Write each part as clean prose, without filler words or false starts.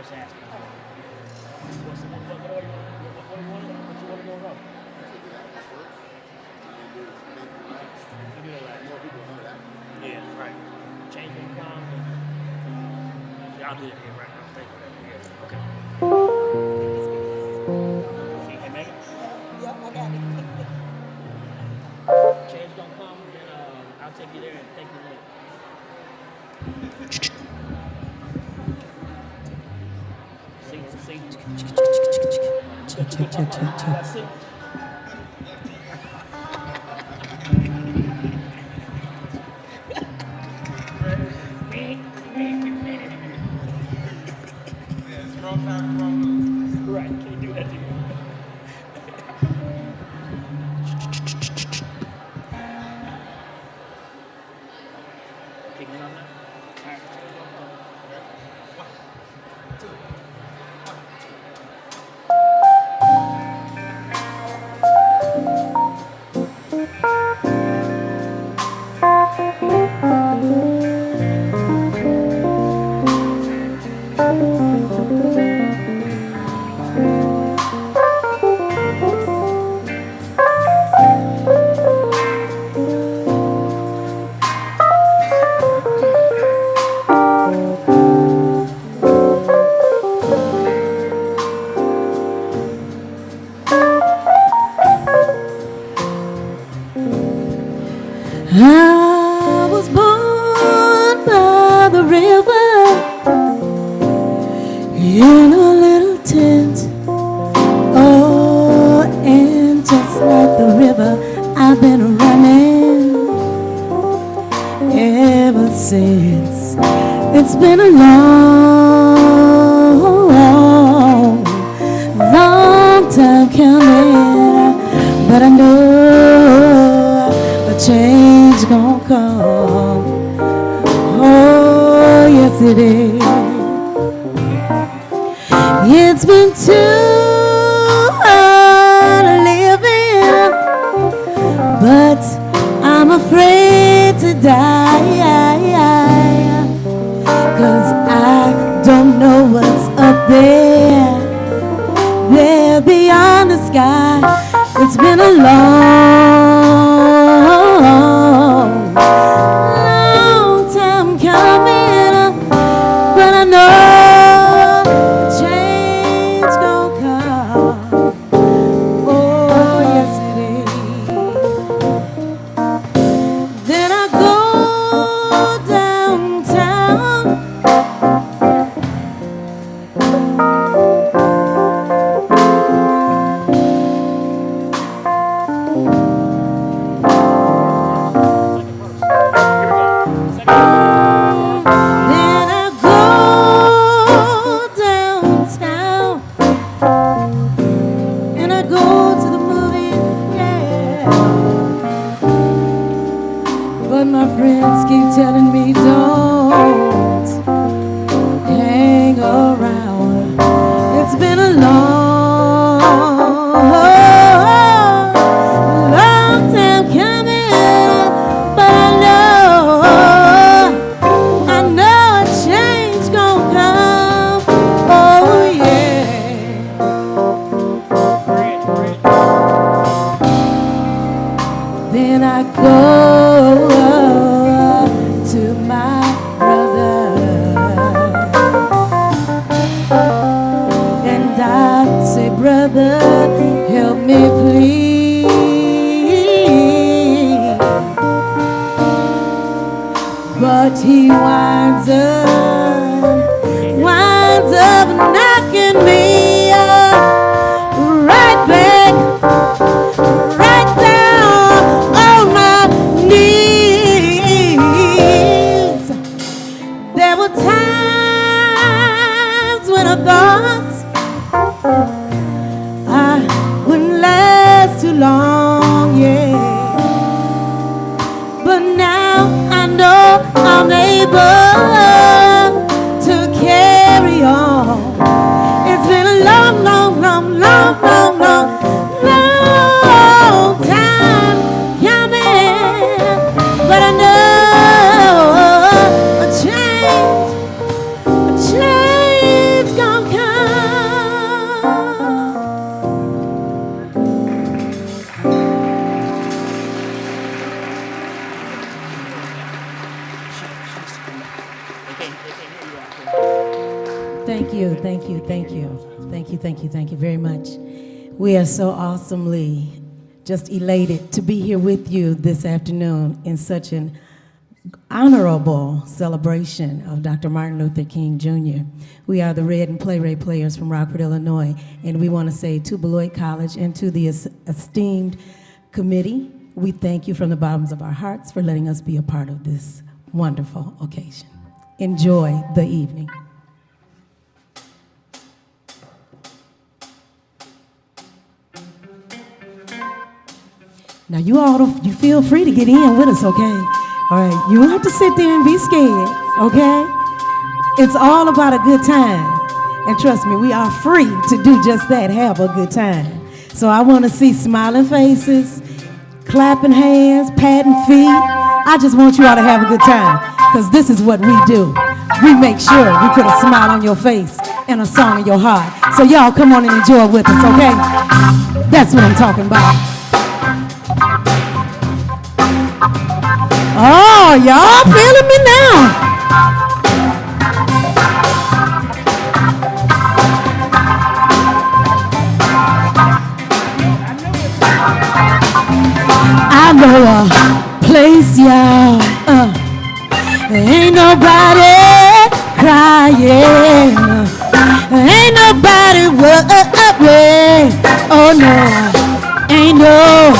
just asking. What order you want to go wrong? You do that last. Yeah, right. Change when you come. Yeah, I'll do that here right now. Thank you. Yeah. Okay. Hey, Megan? Yep, I got it. Change gonna come, then I'll take you there and take you later. See. Check. Right, can you do that to you? Picking up now? All right. I was born by the river in a little tent. Oh, and just like the river, I've been running ever since. It's been a long time coming, but I know a change gonna come. Oh, yes it is. It's been too hard living, but I'm afraid to die, 'cause I don't know what's up there beyond the sky. It's been a long time coming, but I know change gonna come. Oh, yes it is. Then I go downtown, and I go to the movies, yeah. But my friends keep telling me don't hang around. It's been a long time coming, but I know a change gonna come. Oh yeah. Then I go to my brother, and I say, brother, help me please. But he winds up knocking me right back, right down on my knees. There were times when I thought I wouldn't last too long, yeah. But now I know I'm able Thank you, thank you, thank you. Thank you, thank you, thank you very much. We are so awesomely just elated to be here with you this afternoon in such an honorable celebration of Dr. Martin Luther King Jr. We are the Red and Play Ray players from Rockford, Illinois, and we want to say to Beloit College and to the esteemed committee, we thank you from the bottoms of our hearts for letting us be a part of this wonderful occasion. Enjoy the evening. Now you feel free to get in with us, okay? All right, you don't have to sit there and be scared, okay? It's all about a good time. And trust me, we are free to do just that, have a good time. So I want to see smiling faces, clapping hands, patting feet. I just want you all to have a good time, because this is what we do. We make sure we put a smile on your face and a song in your heart. So y'all come on and enjoy with us, okay? That's what I'm talking about. Oh, y'all feeling me now? I know a place, y'all. Ain't nobody crying. Ain't nobody worried. Oh no, ain't no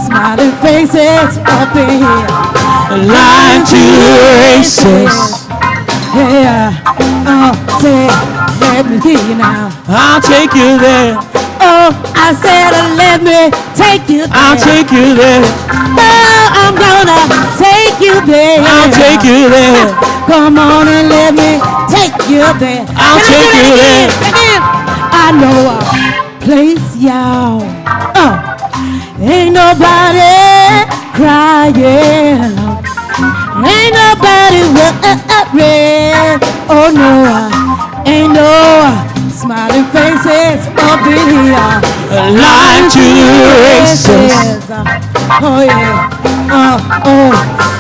smiling faces up in here. Lying to racist. Yeah, say, let me hear you now. I'll take you there. Oh, I said, let me take you there. I'll take you there. Oh, I'm gonna take you there. I'll take you there. Come on and let me take you there. I'll take you there. Again. I know a place, y'all. Ain't nobody crying. Ain't nobody worried. Oh no, ain't no smiling faces up in here. Lying to racists. Oh yeah. Oh,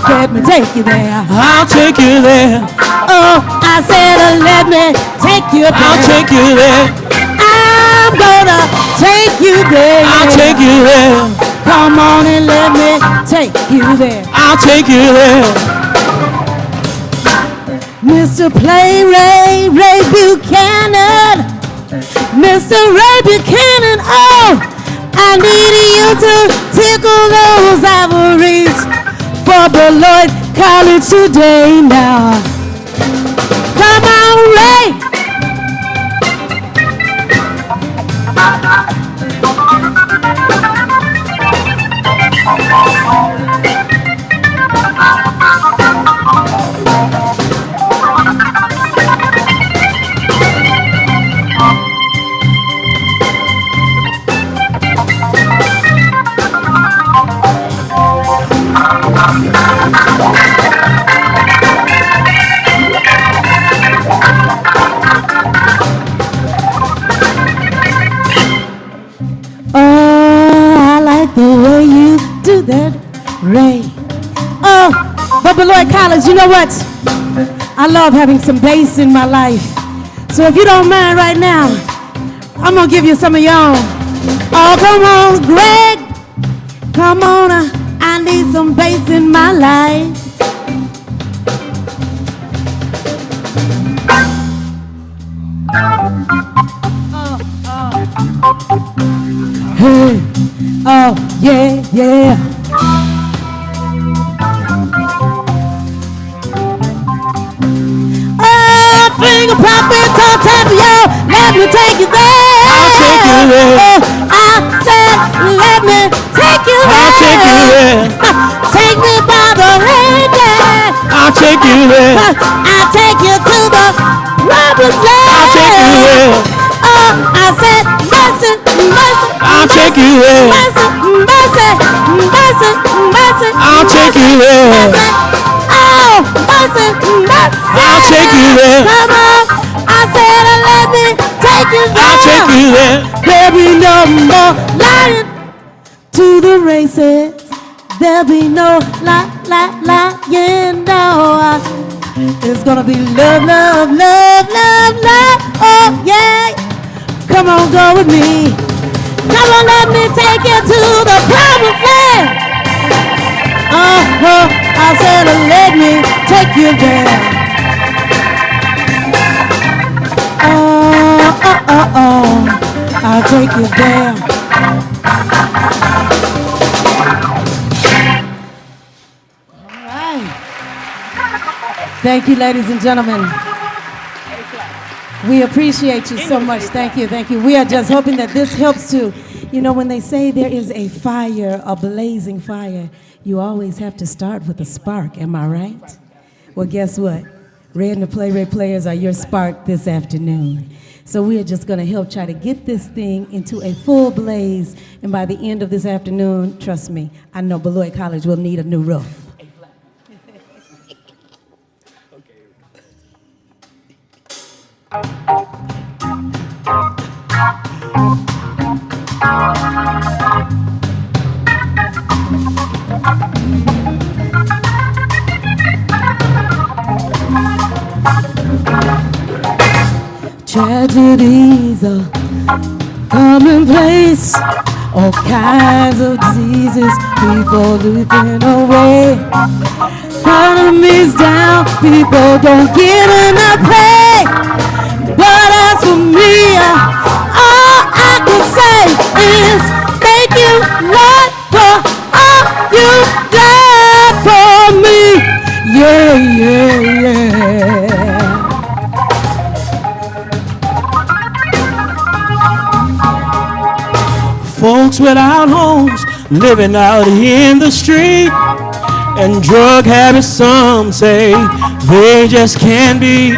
let me take you there. I'll take you there. Oh, I said let me take you there. I'll take you there. I'm gonna take you there. I'll take you there. Come on and let me take you there. I'll take you there. Mr. Play Ray Buchanan. Mr. Ray Buchanan, oh, I need you to tickle those ivories for Beloit College today now. Come on, Ray. That Ray. Oh, but Beloit College, you know what? I love having some bass in my life. So if you don't mind right now, I'm gonna give you some of your own. Oh, come on, Greg. Come on, I need some bass in my life. Hey, oh, yeah, yeah. Finger popping, toe tap, yo, let me take you there. I'll take you there. I said, let me take you there. I'll take you there. Take me by the hand, yeah. I'll take you there. I'll take you to the promised land. I'll take you there. Oh, I said, mercy, mercy. I'll take you there. Mercy, mercy, mercy, mercy. I'll take you there. Oh, mercy, mercy. I'll take you there. Come on, I said, let me take you there. I'll take you there. There'll be no more lying to the races. There'll be no lying, no. It's gonna be love, love, love, love, love. Oh yeah. Come on, go with me. Come on, let me take you to the promised land. I said, let me take you there. I'll take you there. All right. Thank you, ladies and gentlemen. We appreciate you so much. Thank you, thank you. We are just hoping that this helps to, you know, when they say there is a fire, a blazing fire, you always have to start with a spark. Am I right? Well, guess what? Red and the Playwright Players are your spark this afternoon. So we are just going to help try to get this thing into a full blaze. And by the end of this afternoon, trust me, I know Beloit College will need a new roof. Tragedies are commonplace, all kinds of diseases, people losing away. Economy's down, people don't get enough pay. But as for me, all I can say is thank you, Lord, for all you done for me. Yeah, yeah, yeah. Folks without homes, living out in the street, and drug habits, some say they just can't be.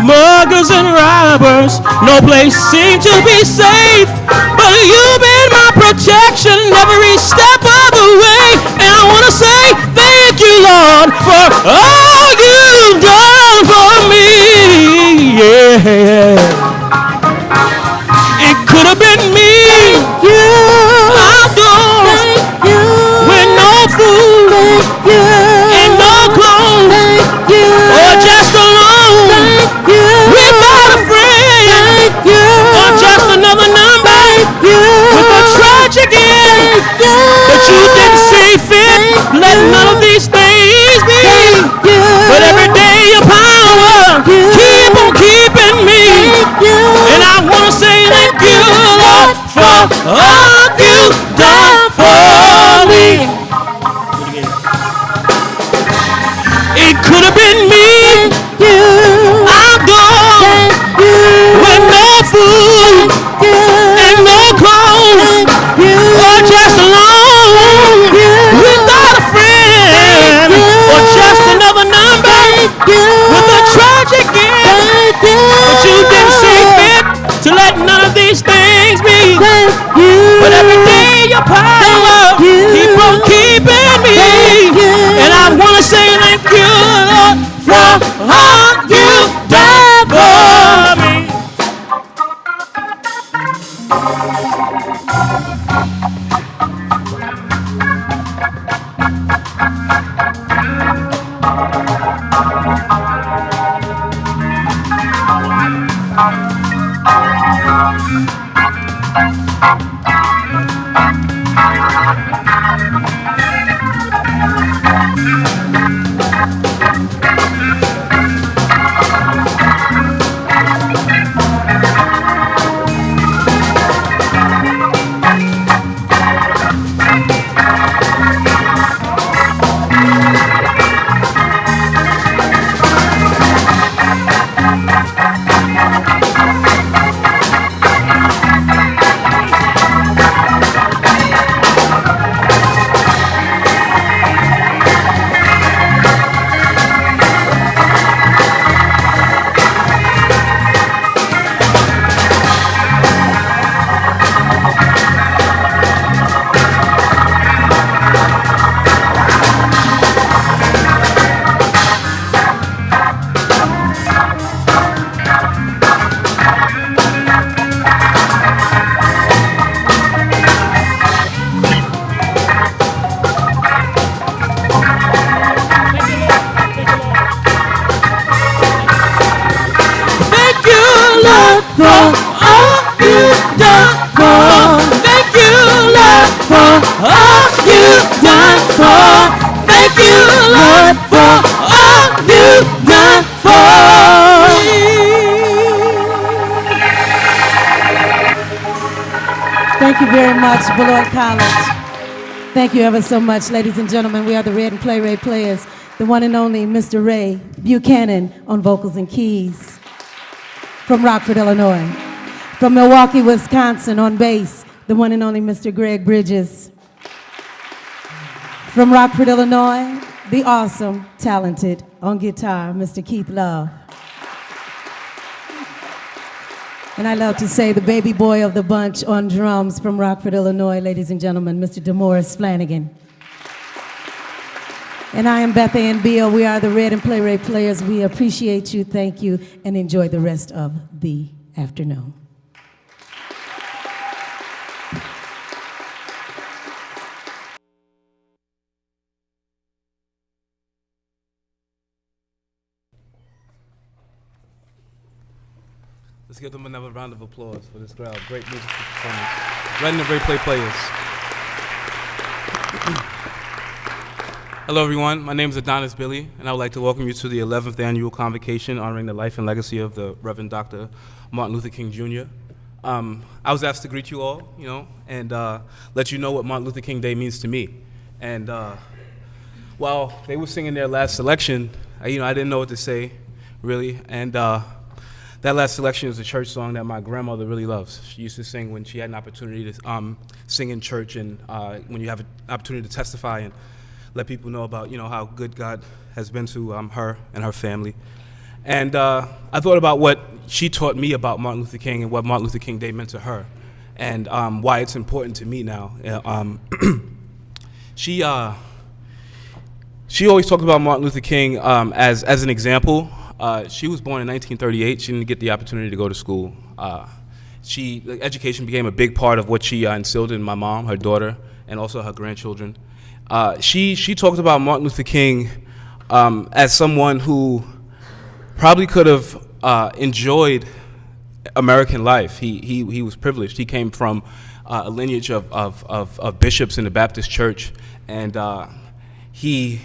Muggers and robbers, no place seems to be safe, but you've been my protection every step of the way. And I want to say thank you, Lord, for all you've done for me. Yeah, it could have been me. But you didn't see fit. Let none of these things be. for all you've done for. Thank you, Lord, for all you've done for. Thank you, Lord, for all you've done for me. Thank you very much, Beloit College. Thank you ever so much, ladies and gentlemen. We are the Red and Play Ray Players, the one and only Mr. Ray Buchanan on vocals and keys from Rockford, Illinois. From Milwaukee, Wisconsin on bass, the one and only Mr. Greg Bridges. From Rockford, Illinois, the awesome, talented on guitar, Mr. Keith Love. And I love to say the baby boy of the bunch on drums from Rockford, Illinois, ladies and gentlemen, Mr. DeMorris Flanagan. And I am Beth Ann Beal. We are the Red and Play Ray Players. We appreciate you, thank you, and enjoy the rest of the afternoon. Let's give them another round of applause for this crowd. Great musical performance. Red and Ray Play Players. Hello, everyone. My name is Adonis Billy, and I would like to welcome you to the 11th Annual Convocation honoring the life and legacy of the Reverend Dr. Martin Luther King, Jr. I was asked to greet you all, and let you know what Martin Luther King Day means to me. And while they were singing their last selection, I didn't know what to say, really. And that last selection is a church song that my grandmother really loves. She used to sing when she had an opportunity to sing in church, and when you have an opportunity to testify and let people know about how good God has been to her and her family. And I thought about what she taught me about Martin Luther King and what Martin Luther King Day meant to her, and why it's important to me now. She always talked about Martin Luther King as an example. She was born in 1938. She didn't get the opportunity to go to school. Education became a big part of what she instilled in my mom, her daughter, and also her grandchildren. She talked about Martin Luther King as someone who probably could have enjoyed American life. He was privileged. He came from a lineage of bishops in the Baptist church, and he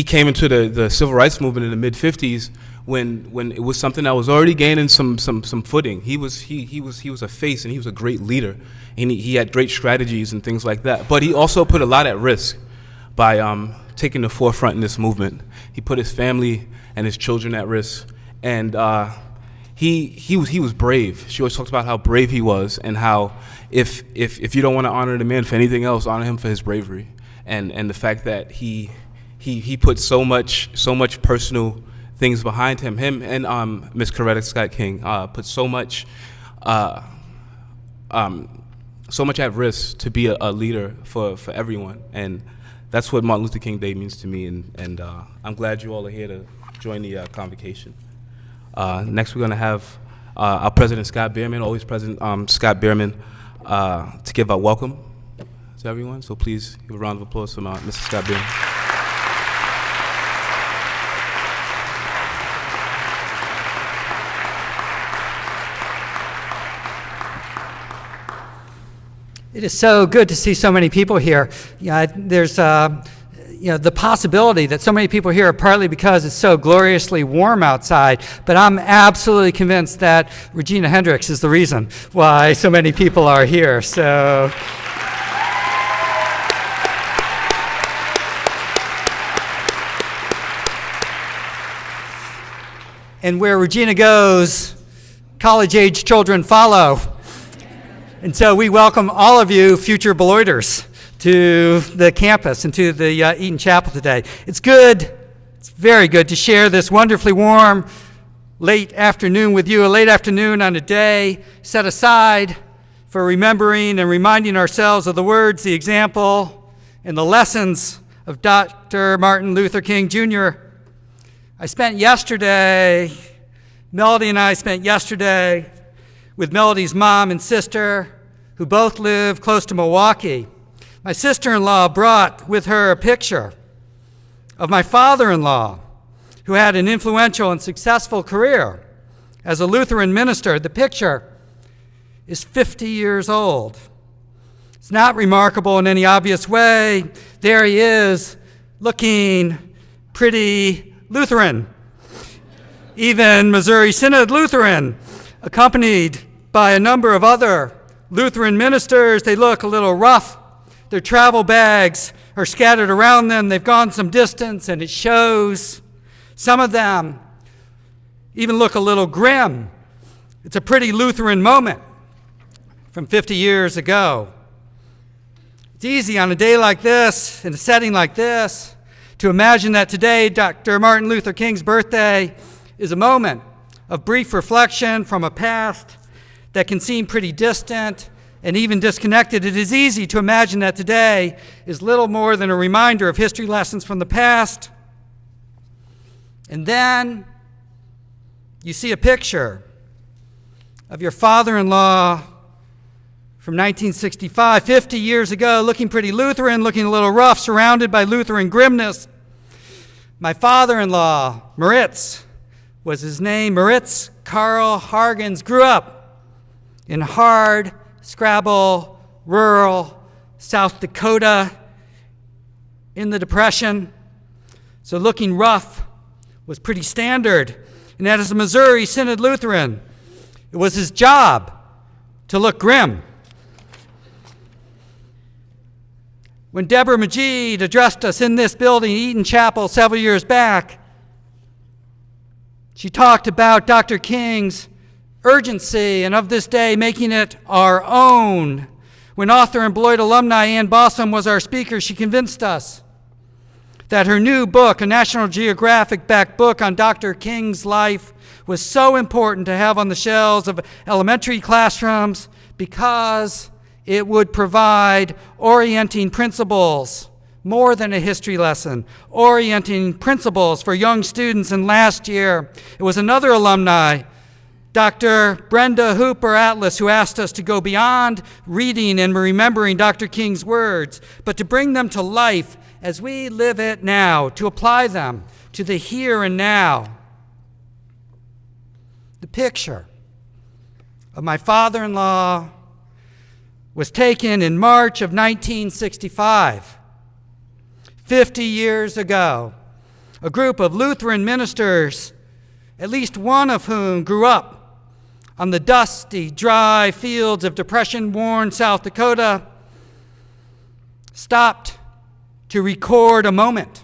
came into the civil rights movement in the mid-50s when it was something that was already gaining some footing. He was a face, and he was a great leader, and he had great strategies and things like that. But he also put a lot at risk by taking the forefront in this movement. He put his family and his children at risk, and he was brave. She always talked about how brave he was, and how if you don't want to honor the man for anything else, honor him for his bravery, and the fact that he put so much personal things behind him. Him and Miss Coretta Scott King put so much at risk to be a leader for everyone, and that's what Martin Luther King Day means to me. And I'm glad you all are here to join the convocation. Next, we're going to have our President Scott Bierman, always President Scott Bierman, to give a welcome to everyone. So please give a round of applause for Mr. Scott Bierman. It is so good to see so many people here. There's the possibility that so many people here are partly because it's so gloriously warm outside, but I'm absolutely convinced that Regina Hendrix is the reason why so many people are here. So. And where Regina goes, college-age children follow. And so we welcome all of you future Beloiters to the campus and to the Eaton Chapel today. It's very good to share this wonderfully warm late afternoon with you, a late afternoon on a day set aside for remembering and reminding ourselves of the words, the example, and the lessons of Dr. Martin Luther King, Jr. Melody and I spent yesterday with Melody's mom and sister, who both live close to Milwaukee. My sister-in-law brought with her a picture of my father-in-law, who had an influential and successful career as a Lutheran minister. The picture is 50 years old. It's not remarkable in any obvious way. There he is, looking pretty Lutheran. Even Missouri Synod Lutheran, accompanied by a number of other Lutheran ministers. They look a little rough. Their travel bags are scattered around them. They've gone some distance, and it shows. Some of them even look a little grim. It's a pretty Lutheran moment from 50 years ago. It's easy on a day like this, in a setting like this, to imagine that today, Dr. Martin Luther King's birthday, is a moment of brief reflection from a past that can seem pretty distant and even disconnected. It is easy to imagine that today is little more than a reminder of history lessons from the past. And then you see a picture of your father-in-law from 1965, 50 years ago, looking pretty Lutheran, looking a little rough, surrounded by Lutheran grimness. My father-in-law, Moritz, was his name. Moritz Karl Hargens grew up in hard, scrabble, rural South Dakota in the Depression. So looking rough was pretty standard. And as a Missouri Synod Lutheran, it was his job to look grim. When Deborah Majid addressed us in this building, Eaton Chapel, several years back, she talked about Dr. King's urgency and of this day making it our own. When author and Beloit alumni Ann Bossum was our speaker, she convinced us that her new book, a National Geographic-backed book on Dr. King's life, was so important to have on the shelves of elementary classrooms because it would provide orienting principles, more than a history lesson, orienting principles for young students. And last year, it was another alumni, Dr. Brenda Hooper Atlas, who asked us to go beyond reading and remembering Dr. King's words, but to bring them to life as we live it now, to apply them to the here and now. The picture of my father-in-law was taken in March of 1965, 50 years ago. A group of Lutheran ministers, at least one of whom grew up on the dusty, dry fields of depression-worn South Dakota, stopped to record a moment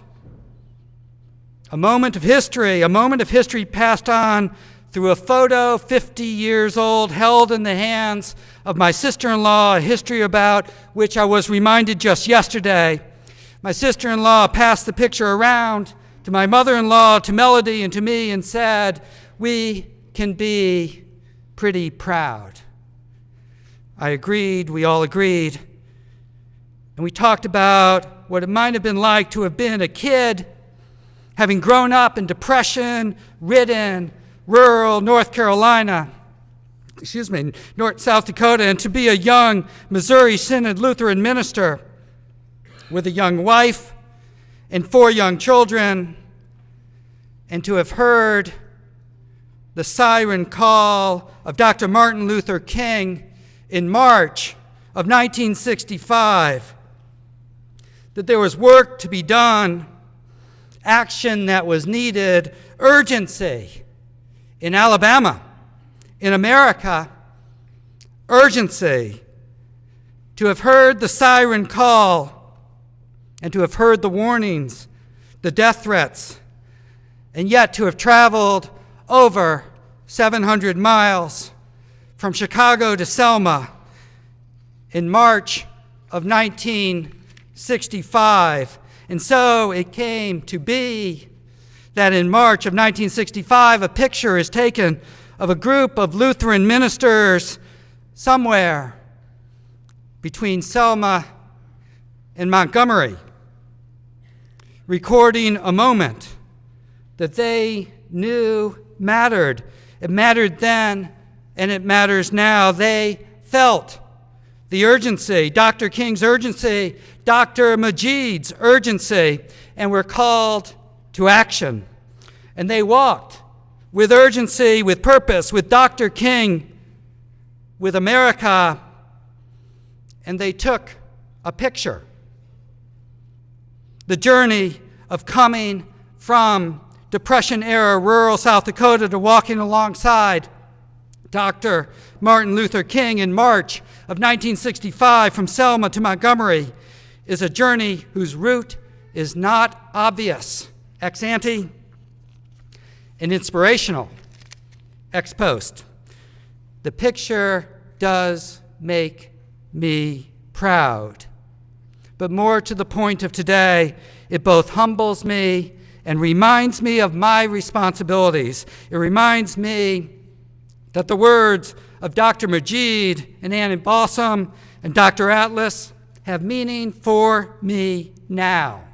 of history passed on through a photo 50 years old held in the hands of my sister-in-law, a history about which I was reminded just yesterday. My sister-in-law passed the picture around to my mother-in-law, to Melody, and to me and said, "We can be pretty proud." I agreed, we all agreed, and we talked about what it might have been like to have been a kid, having grown up in depression-ridden, rural South Dakota, and to be a young Missouri Synod Lutheran minister with a young wife and 4 young children, and to have heard the siren call of Dr. Martin Luther King in March of 1965, that there was work to be done, action that was needed, urgency in Alabama, in America, urgency, to have heard the siren call and to have heard the warnings, the death threats, and yet to have traveled over 700 miles from Chicago to Selma in March of 1965. And so it came to be that in March of 1965, a picture is taken of a group of Lutheran ministers somewhere between Selma and Montgomery, recording a moment that they knew mattered. It mattered then, and it matters now. They felt the urgency, Dr. King's urgency, Dr. Majid's urgency, and were called to action. And they walked with urgency, with purpose, with Dr. King, with America, and they took a picture. The journey of coming from Depression-era rural South Dakota to walking alongside Dr. Martin Luther King in March of 1965 from Selma to Montgomery is a journey whose route is not obvious ex ante and inspirational ex post. The picture does make me proud. But more to the point of today, it both humbles me and reminds me of my responsibilities. It reminds me that the words of Dr. Majid and Annie Balsam and Dr. Atlas have meaning for me now.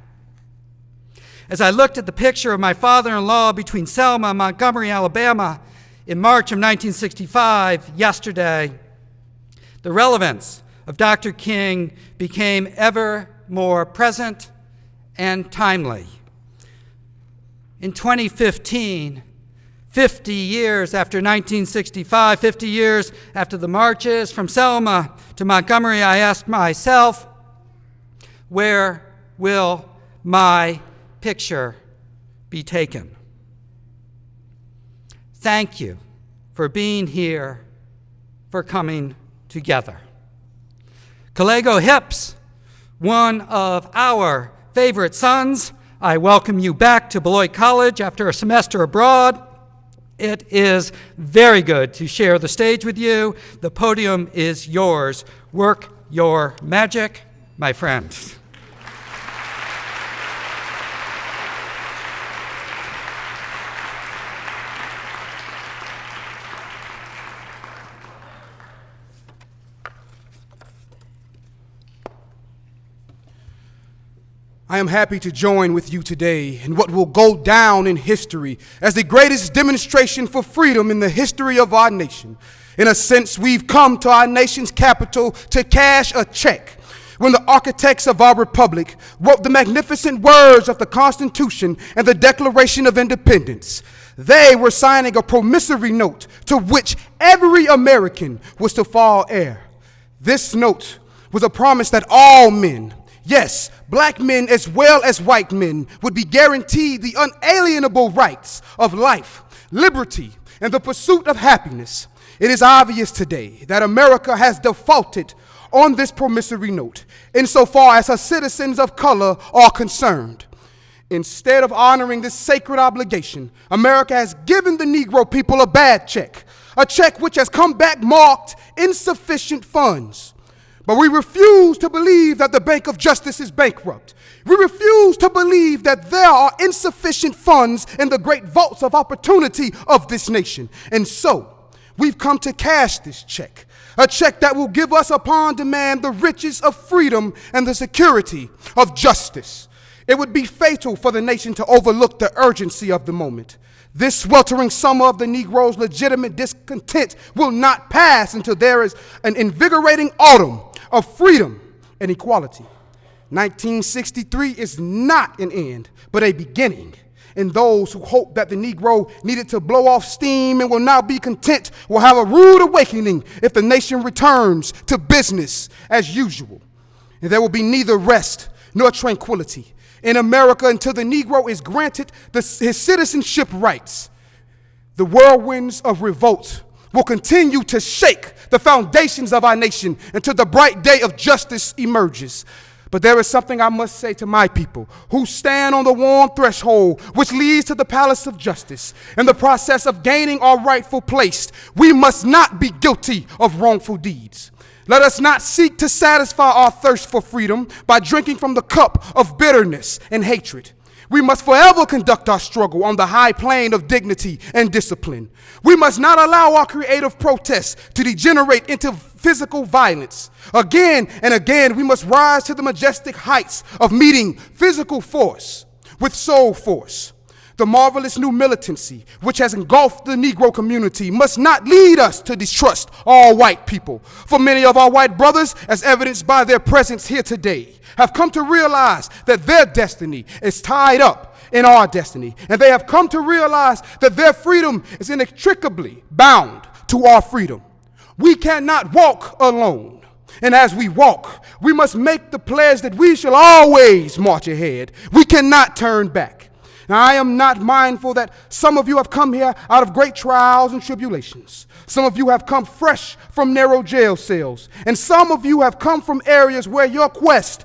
As I looked at the picture of my father-in-law between Selma and Montgomery, Alabama, in March of 1965, yesterday, the relevance of Dr. King became ever more present and timely. In 2015, 50 years after 1965, 50 years after the marches from Selma to Montgomery, I asked myself, where will my picture be taken? Thank you for being here, for coming together. Kalego Hips, one of our favorite sons, I welcome you back to Beloit College after a semester abroad. It is very good to share the stage with you. The podium is yours. Work your magic, my friend. I am happy to join with you today in what will go down in history as the greatest demonstration for freedom in the history of our nation. In a sense, we've come to our nation's capital to cash a check. When the architects of our republic wrote the magnificent words of the Constitution and the Declaration of Independence, they were signing a promissory note to which every American was to fall heir. This note was a promise that all men, yes, black men as well as white men, would be guaranteed the unalienable rights of life, liberty, and the pursuit of happiness. It is obvious today that America has defaulted on this promissory note insofar as her citizens of color are concerned. Instead of honoring this sacred obligation, America has given the Negro people a bad check, a check which has come back marked insufficient funds. But we refuse to believe that the Bank of Justice is bankrupt. We refuse to believe that there are insufficient funds in the great vaults of opportunity of this nation. And so, we've come to cash this check, a check that will give us upon demand the riches of freedom and the security of justice. It would be fatal for the nation to overlook the urgency of the moment. This sweltering summer of the Negro's legitimate discontent will not pass until there is an invigorating autumn of freedom and equality. 1963 is not an end, but a beginning. And those who hope that the Negro needed to blow off steam and will now be content will have a rude awakening if the nation returns to business as usual. And there will be neither rest nor tranquility in America until the Negro is granted his citizenship rights. The whirlwinds of revolt will continue to shake the foundations of our nation until the bright day of justice emerges. But there is something I must say to my people who stand on the warm threshold which leads to the palace of justice. In the process of gaining our rightful place, we must not be guilty of wrongful deeds. Let us not seek to satisfy our thirst for freedom by drinking from the cup of bitterness and hatred. We must forever conduct our struggle on the high plane of dignity and discipline. We must not allow our creative protests to degenerate into physical violence. Again and again, we must rise to the majestic heights of meeting physical force with soul force. The marvelous new militancy, which has engulfed the Negro community, must not lead us to distrust all white people. For many of our white brothers, as evidenced by their presence here today, have come to realize that their destiny is tied up in our destiny. And they have come to realize that their freedom is inextricably bound to our freedom. We cannot walk alone. And as we walk, we must make the pledge that we shall always march ahead. We cannot turn back. Now, I am not mindful that some of you have come here out of great trials and tribulations. Some of you have come fresh from narrow jail cells. And some of you have come from areas where your quest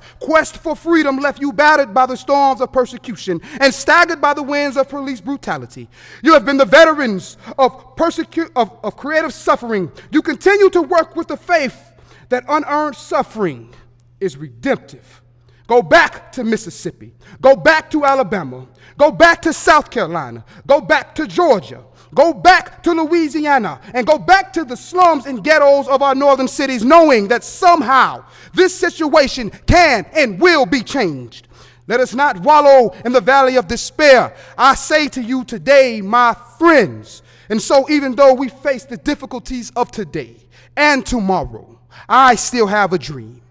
for freedom left you battered by the storms of persecution and staggered by the winds of police brutality. You have been the veterans of creative suffering. You continue to work with the faith that unearned suffering is redemptive. Go back to Mississippi. Go back to Alabama. Go back to South Carolina. Go back to Georgia. Go back to Louisiana. And go back to the slums and ghettos of our northern cities, knowing that somehow this situation can and will be changed. Let us not wallow in the valley of despair. I say to you today, my friends, and so even though we face the difficulties of today and tomorrow, I still have a dream.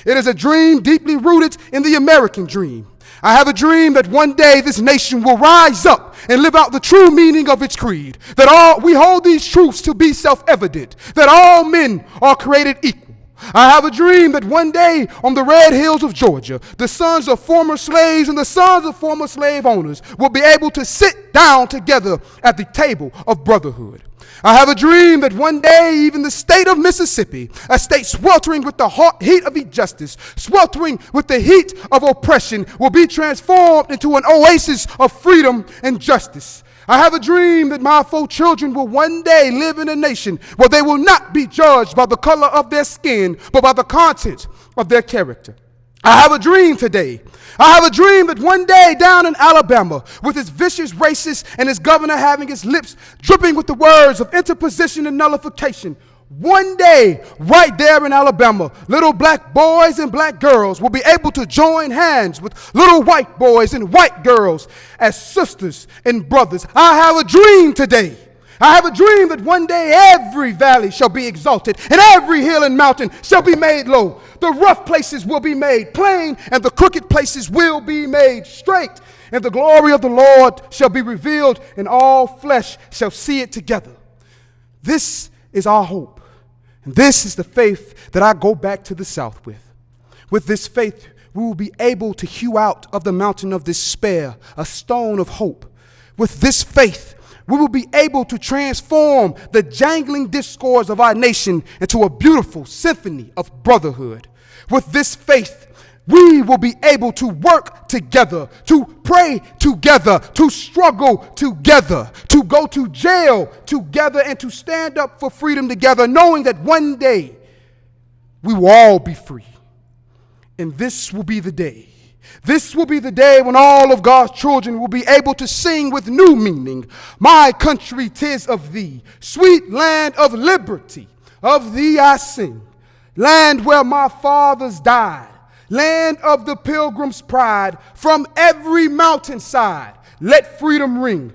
It is a dream deeply rooted in the American dream. I have a dream that one day this nation will rise up and live out the true meaning of its creed. That we hold these truths to be self-evident, that all men are created equal. I have a dream that one day on the red hills of Georgia, the sons of former slaves and the sons of former slave owners will be able to sit down together at the table of brotherhood. I have a dream that one day even the state of Mississippi, a state sweltering with the heat of injustice, sweltering with the heat of oppression, will be transformed into an oasis of freedom and justice. I have a dream that my 4 children will one day live in a nation where they will not be judged by the color of their skin, but by the content of their character. I have a dream today. I have a dream that one day down in Alabama, with its vicious racists and its governor having his lips dripping with the words of interposition and nullification, one day, right there in Alabama, little black boys and black girls will be able to join hands with little white boys and white girls as sisters and brothers. I have a dream today. I have a dream that one day every valley shall be exalted and every hill and mountain shall be made low. The rough places will be made plain and the crooked places will be made straight. And the glory of the Lord shall be revealed and all flesh shall see it together. This is our hope. And this is the faith that I go back to the South with. With this faith, we will be able to hew out of the mountain of despair a stone of hope. With this faith, we will be able to transform the jangling discords of our nation into a beautiful symphony of brotherhood. With this faith, we will be able to work together, to pray together, to struggle together, to go to jail together, and to stand up for freedom together, knowing that one day we will all be free. And this will be the day. This will be the day when all of God's children will be able to sing with new meaning. My country, 'tis of thee, sweet land of liberty, of thee I sing. Land where my fathers died, land of the pilgrim's pride, from every mountainside, let freedom ring.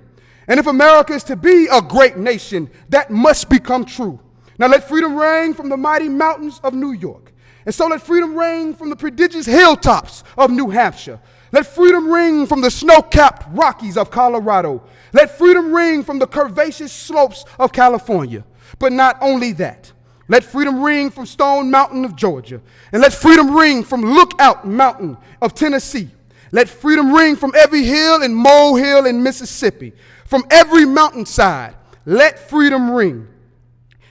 And if America is to be a great nation, that must become true. Now let freedom ring from the mighty mountains of New York. And so let freedom ring from the prodigious hilltops of New Hampshire. Let freedom ring from the snow-capped Rockies of Colorado. Let freedom ring from the curvaceous slopes of California. But not only that. Let freedom ring from Stone Mountain of Georgia. And let freedom ring from Lookout Mountain of Tennessee. Let freedom ring from every hill and molehill in Mississippi. From every mountainside, let freedom ring.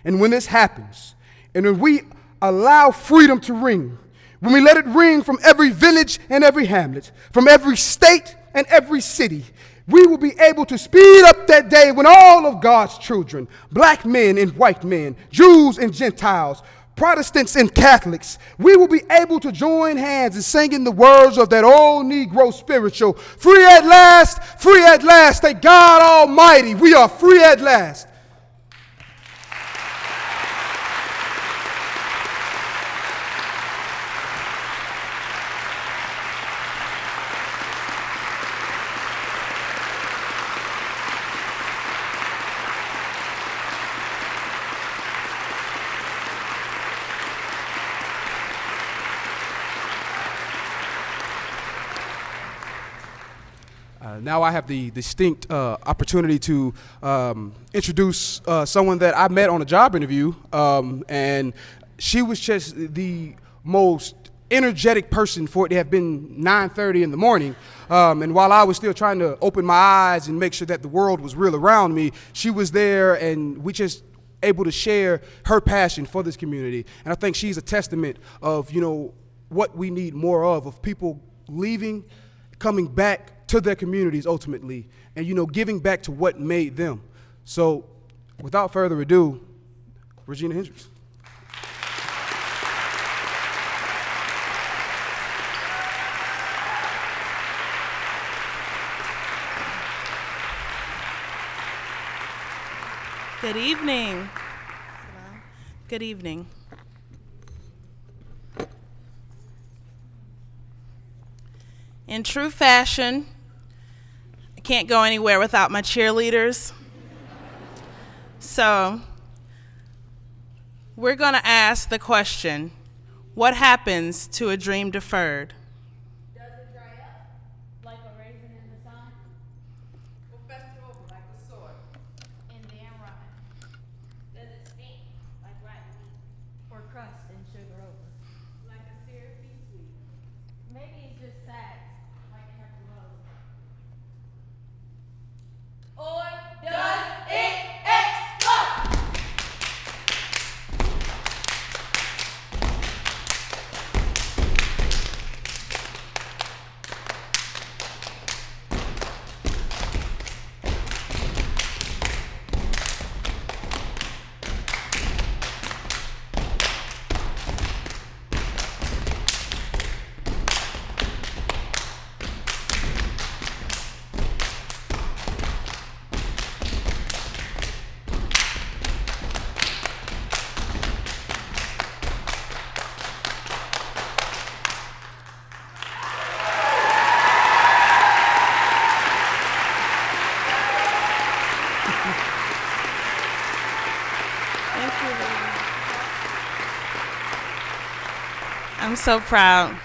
And when this happens, and when we allow freedom to ring, when we let it ring from every village and every hamlet, from every state and every city, we will be able to speed up that day when all of God's children, black men and white men, Jews and Gentiles, Protestants and Catholics, we will be able to join hands in singing the words of that old Negro spiritual, free at last, thank God Almighty, we are free at last. Now I have the distinct opportunity to introduce someone that I met on a job interview, and she was just the most energetic person for it to have been 9:30 in the morning. And while I was still trying to open my eyes and make sure that the world was real around me, she was there, and we just able to share her passion for this community. And I think she's a testament of, what we need more of people leaving, coming back to their communities ultimately, and, giving back to what made them. So without further ado, Regina Hendrix. Good evening. Good evening. In true fashion, I can't go anywhere without my cheerleaders. So, we're going to ask the question, what happens to a dream deferred? Does it dry up like a raisin in the sun? Or fester over like a sword in the rot? Does it stink like rotten meat? Or crust and sugar over? Like a syrupy sweet? Maybe it's just sad, like it has love. Or does it explode? I'm so proud.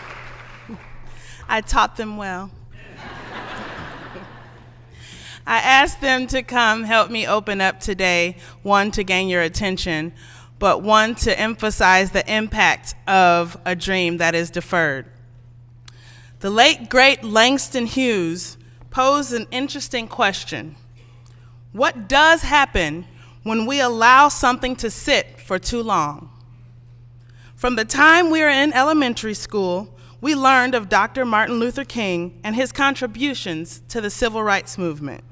I taught them well. I asked them to come help me open up today, one, to gain your attention, but one, to emphasize the impact of a dream that is deferred. The late, great Langston Hughes posed an interesting question. What does happen when we allow something to sit for too long? From the time we were in elementary school, we learned of Dr. Martin Luther King and his contributions to the civil rights movement.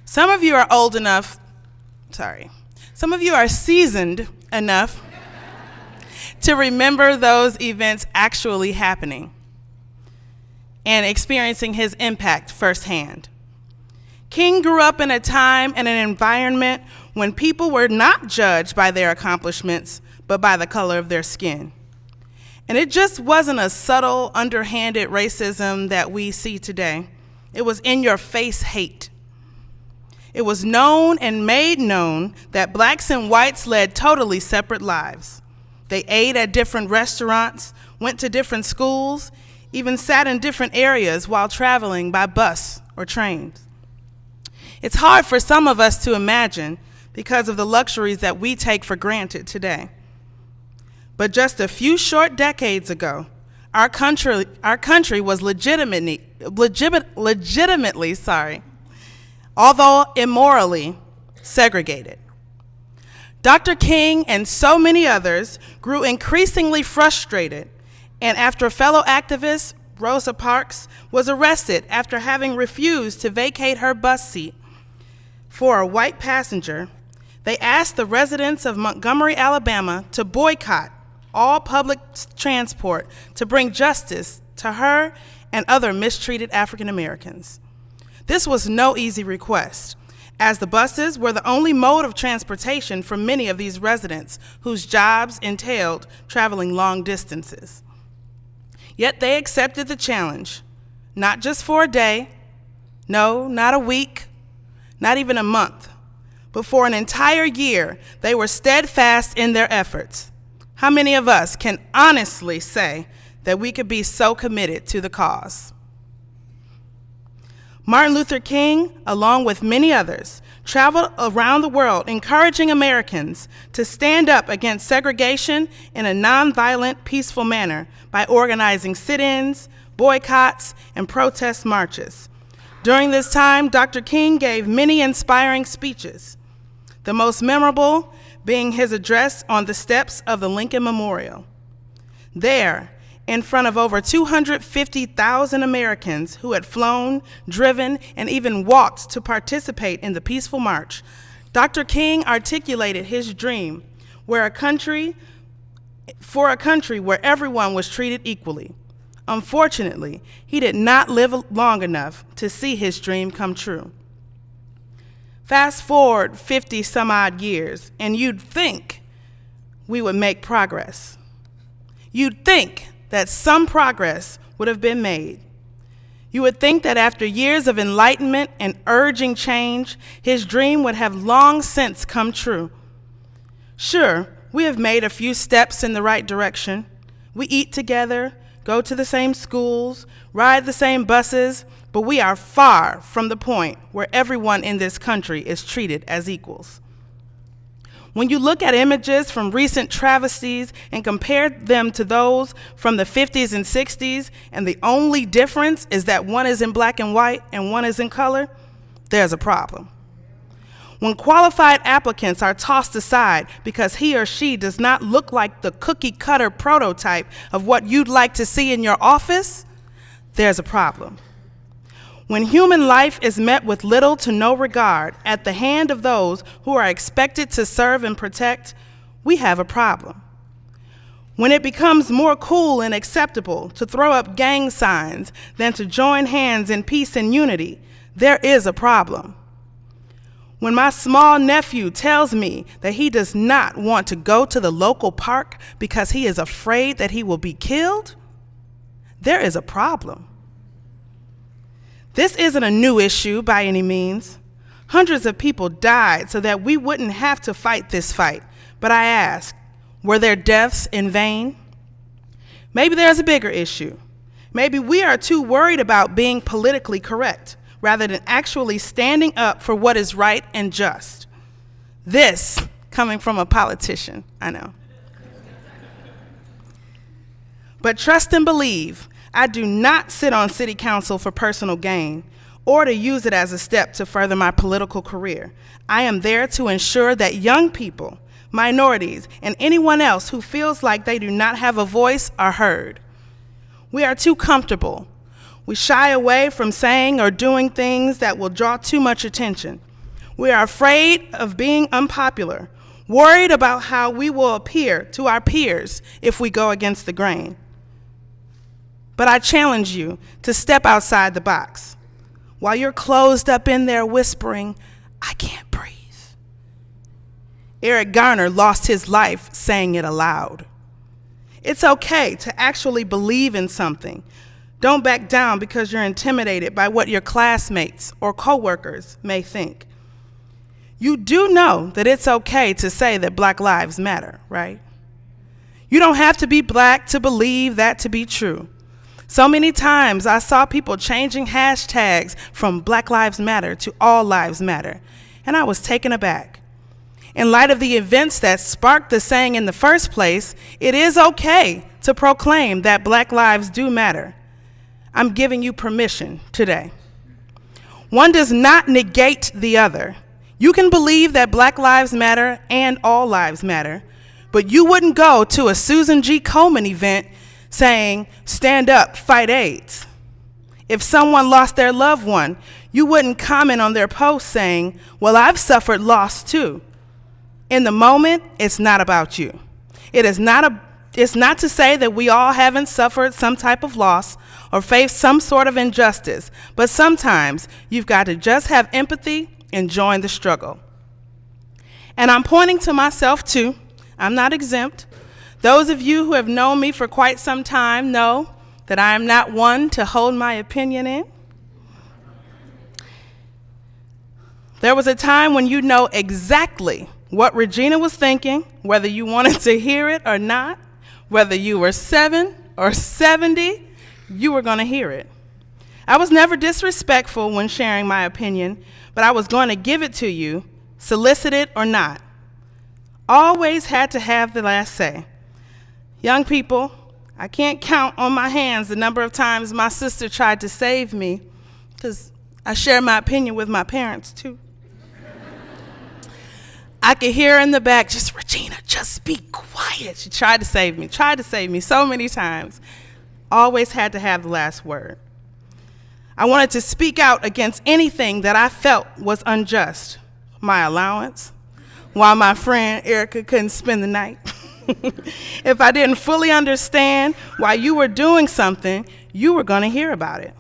Some of you are seasoned enough to remember those events actually happening and experiencing his impact firsthand. King grew up in a time and an environment when people were not judged by their accomplishments, but by the color of their skin. And it just wasn't a subtle, underhanded racism that we see today. It was in-your-face hate. It was known and made known that blacks and whites led totally separate lives. They ate at different restaurants, went to different schools, even sat in different areas while traveling by bus or trains. It's hard for some of us to imagine because of the luxuries that we take for granted today. But just a few short decades ago, our country was legitimately, although immorally, segregated. Dr. King and so many others grew increasingly frustrated, and after fellow activist Rosa Parks was arrested after having refused to vacate her bus seat for a white passenger, they asked the residents of Montgomery, Alabama to boycott all public transport to bring justice to her and other mistreated African Americans. This was no easy request, as the buses were the only mode of transportation for many of these residents whose jobs entailed traveling long distances. Yet they accepted the challenge, not just for a day, no, not a week, not even a month, but for an entire year. They were steadfast in their efforts. How many of us can honestly say that we could be so committed to the cause? Martin Luther King, along with many others, traveled around the world encouraging Americans to stand up against segregation in a nonviolent, peaceful manner by organizing sit-ins, boycotts, and protest marches. During this time, Dr. King gave many inspiring speeches, the most memorable being his address on the steps of the Lincoln Memorial. There, in front of over 250,000 Americans who had flown, driven, and even walked to participate in the peaceful march, Dr. King articulated his dream for a country where everyone was treated equally. Unfortunately, he did not live long enough to see his dream come true. Fast forward 50 some odd years, and you'd think we would make progress. You'd think that some progress would have been made. You would think that after years of enlightenment and urging change, his dream would have long since come true. Sure, we have made a few steps in the right direction. We eat together, go to the same schools, ride the same buses, but we are far from the point where everyone in this country is treated as equals. When you look at images from recent travesties and compare them to those from the 50s and 60s, and the only difference is that one is in black and white and one is in color, there's a problem. When qualified applicants are tossed aside because he or she does not look like the cookie-cutter prototype of what you'd like to see in your office, there's a problem. When human life is met with little to no regard at the hand of those who are expected to serve and protect, we have a problem. When it becomes more cool and acceptable to throw up gang signs than to join hands in peace and unity, there is a problem. When my small nephew tells me that he does not want to go to the local park because he is afraid that he will be killed, there is a problem. This isn't a new issue by any means. Hundreds of people died so that we wouldn't have to fight this fight. But I ask, were their deaths in vain? Maybe there's a bigger issue. Maybe we are too worried about being politically correct rather than actually standing up for what is right and just. This coming from a politician, I know. But trust and believe, I do not sit on city council for personal gain or to use it as a step to further my political career. I am there to ensure that young people, minorities, and anyone else who feels like they do not have a voice are heard. We are too comfortable. We shy away from saying or doing things that will draw too much attention. We are afraid of being unpopular, worried about how we will appear to our peers if we go against the grain. But I challenge you to step outside the box. While you're closed up in there whispering, "I can't breathe." Eric Garner lost his life saying it aloud. It's okay to actually believe in something. Don't back down because you're intimidated by what your classmates or coworkers may think. You do know that it's okay to say that Black Lives Matter, right? You don't have to be black to believe that to be true. So many times I saw people changing hashtags from Black Lives Matter to All Lives Matter, and I was taken aback. In light of the events that sparked the saying in the first place, it is okay to proclaim that Black lives do matter. I'm giving you permission today. One does not negate the other. You can believe that Black Lives Matter and All Lives Matter, but you wouldn't go to a Susan G. Komen event saying, "Stand up, fight AIDS." If someone lost their loved one, you wouldn't comment on their post saying, "Well, I've suffered loss too." In the moment, it's not about you. It's not to say that we all haven't suffered some type of loss or faced some sort of injustice, but sometimes you've got to just have empathy and join the struggle. And I'm pointing to myself too. I'm not exempt. Those of you who have known me for quite some time know that I am not one to hold my opinion in. There was a time when you know exactly what Regina was thinking, whether you wanted to hear it or not, whether you were 7 or 70, you were going to hear it. I was never disrespectful when sharing my opinion, but I was going to give it to you, solicit it or not. Always had to have the last say. Young people, I can't count on my hands the number of times my sister tried to save me, because I share my opinion with my parents too. I could hear her in the back, just, Regina, just be quiet. She tried to save me so many times. Always had to have the last word. I wanted to speak out against anything that I felt was unjust. My allowance, while my friend Erica couldn't spend the night. If I didn't fully understand why you were doing something, you were going to hear about it.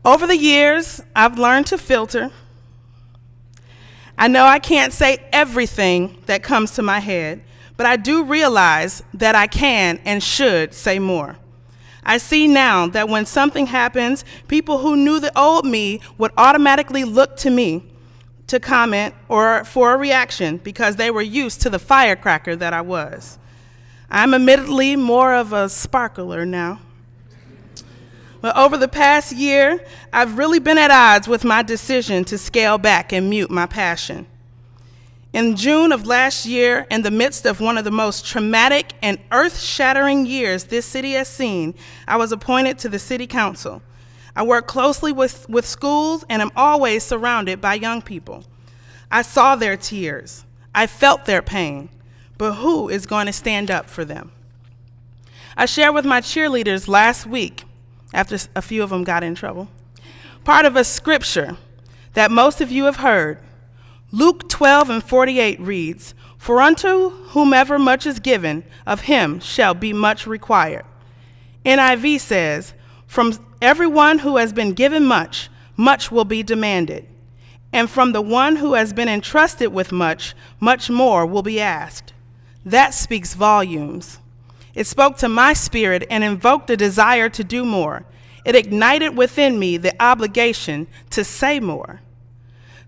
Over the years, I've learned to filter. I know I can't say everything that comes to my head, but I do realize that I can and should say more. I see now that when something happens, people who knew the old me would automatically look to me to comment or for a reaction because they were used to the firecracker that I was. I'm admittedly more of a sparkler now. But over the past year, I've really been at odds with my decision to scale back and mute my passion. In June of last year, in the midst of one of the most traumatic and earth-shattering years this city has seen, I was appointed to the city council. I work closely with schools and am always surrounded by young people. I saw their tears. I felt their pain. But who is going to stand up for them? I shared with my cheerleaders last week, after a few of them got in trouble, part of a scripture that most of you have heard. Luke 12:48 reads, "For unto whomever much is given, of him shall be much required." NIV says, "From everyone who has been given much, much will be demanded. And from the one who has been entrusted with much, much more will be asked." That speaks volumes. It spoke to my spirit and invoked a desire to do more. It ignited within me the obligation to say more.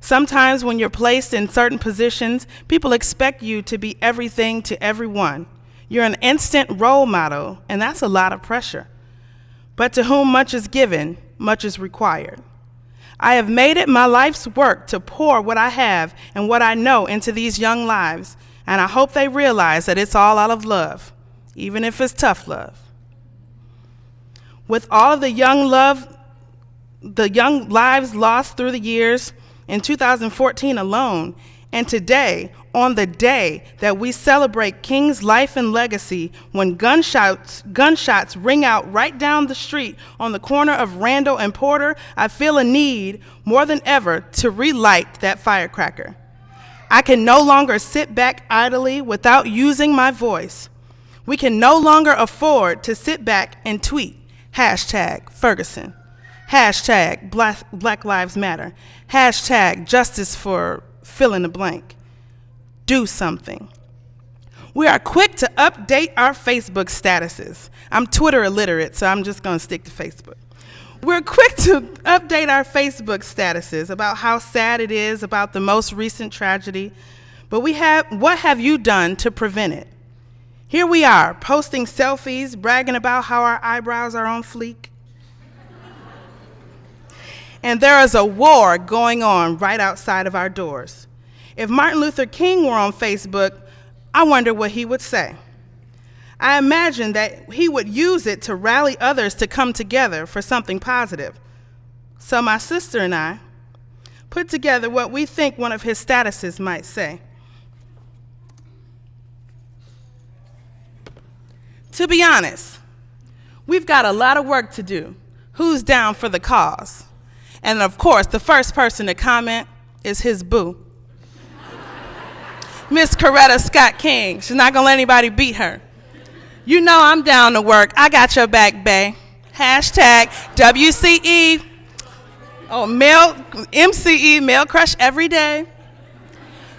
Sometimes when you're placed in certain positions, people expect you to be everything to everyone. You're an instant role model, and that's a lot of pressure. But to whom much is given, much is required. I have made it my life's work to pour what I have and what I know into these young lives, and I hope they realize that it's all out of love, even if it's tough love. With all of the young lives lost through the years, in 2014 alone, and today, on the day that we celebrate King's life and legacy, when gunshots ring out right down the street on the corner of Randall and Porter, I feel a need more than ever to relight that firecracker. I can no longer sit back idly without using my voice. We can no longer afford to sit back and tweet, #Ferguson, #Black Lives Matter, #Justice for fill in the blank. Do something. We are quick to update our Facebook statuses. I'm Twitter illiterate, so I'm just going to stick to Facebook. We're quick to update our Facebook statuses about how sad it is about the most recent tragedy, but what have you done to prevent it? Here we are, posting selfies, bragging about how our eyebrows are on fleek. And there is a war going on right outside of our doors. If Martin Luther King were on Facebook, I wonder what he would say. I imagine that he would use it to rally others to come together for something positive. So my sister and I put together what we think one of his statuses might say. To be honest, we've got a lot of work to do. Who's down for the cause? And of course, the first person to comment is his boo, Miss Coretta Scott King. She's not gonna let anybody beat her. You know I'm down to work. I got your back, bae. #WCE. Oh, MCE, male crush every day.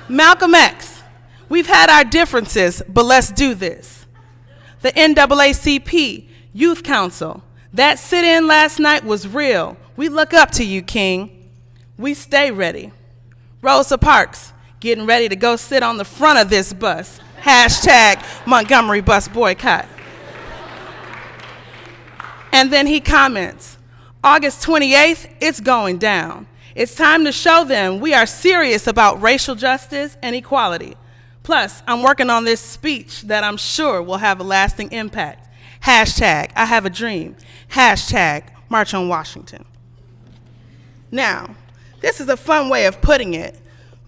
Malcolm X. We've had our differences, but let's do this. The NAACP Youth Council. That sit-in last night was real. We look up to you, King. We stay ready. Rosa Parks, getting ready to go sit on the front of this bus. #Montgomery bus boycott. And then he comments, August 28th, it's going down. It's time to show them we are serious about racial justice and equality. Plus, I'm working on this speech that I'm sure will have a lasting impact. Hashtag, I have a dream. Hashtag, March on Washington. Now, this is a fun way of putting it,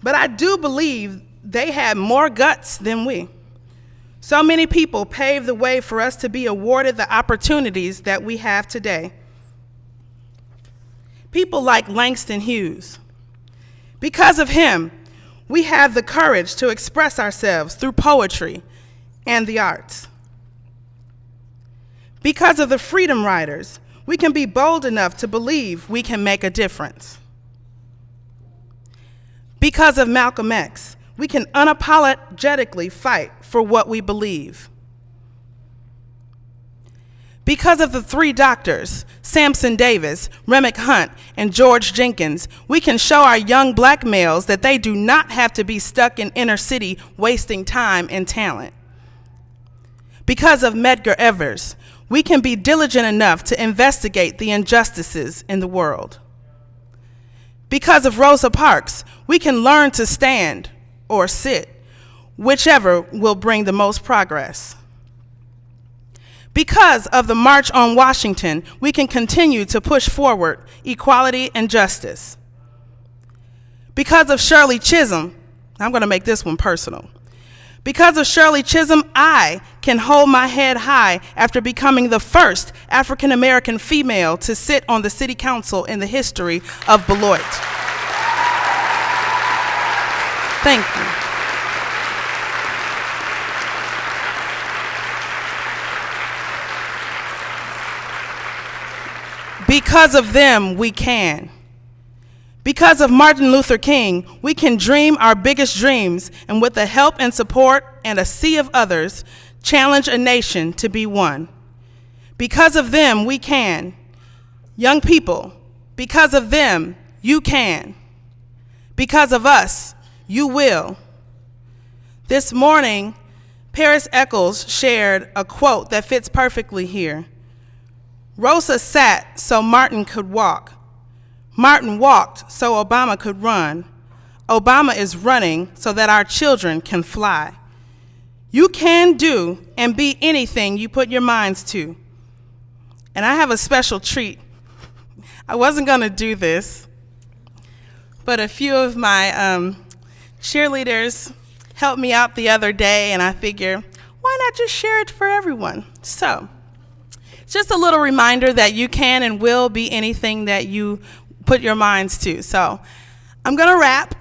but I do believe they had more guts than we. So many people paved the way for us to be awarded the opportunities that we have today. People like Langston Hughes. Because of him, we have the courage to express ourselves through poetry and the arts. Because of the Freedom Riders, we can be bold enough to believe we can make a difference. Because of Malcolm X, we can unapologetically fight for what we believe. Because of the three doctors, Samson Davis, Remick Hunt, and George Jenkins, we can show our young black males that they do not have to be stuck in inner city wasting time and talent. Because of Medgar Evers, we can be diligent enough to investigate the injustices in the world. Because of Rosa Parks, we can learn to stand or sit, whichever will bring the most progress. Because of the March on Washington, we can continue to push forward equality and justice. Because of Shirley Chisholm, I'm going to make this one personal. Because of Shirley Chisholm, I can hold my head high after becoming the first African-American female to sit on the city council in the history of Beloit. Thank you. Because of them, we can. Because of Martin Luther King, we can dream our biggest dreams, and with the help and support and a sea of others, challenge a nation to be one. Because of them, we can. Young people, because of them, you can. Because of us, you will. This morning, Paris Eccles shared a quote that fits perfectly here. Rosa sat so Martin could walk. Martin walked so Obama could run. Obama is running so that our children can fly. You can do and be anything you put your minds to. And I have a special treat. I wasn't going to do this, but a few of my cheerleaders helped me out the other day, and I figure, why not just share it for everyone? So, just a little reminder that you can and will be anything that you put your minds to. So I'm going to rap.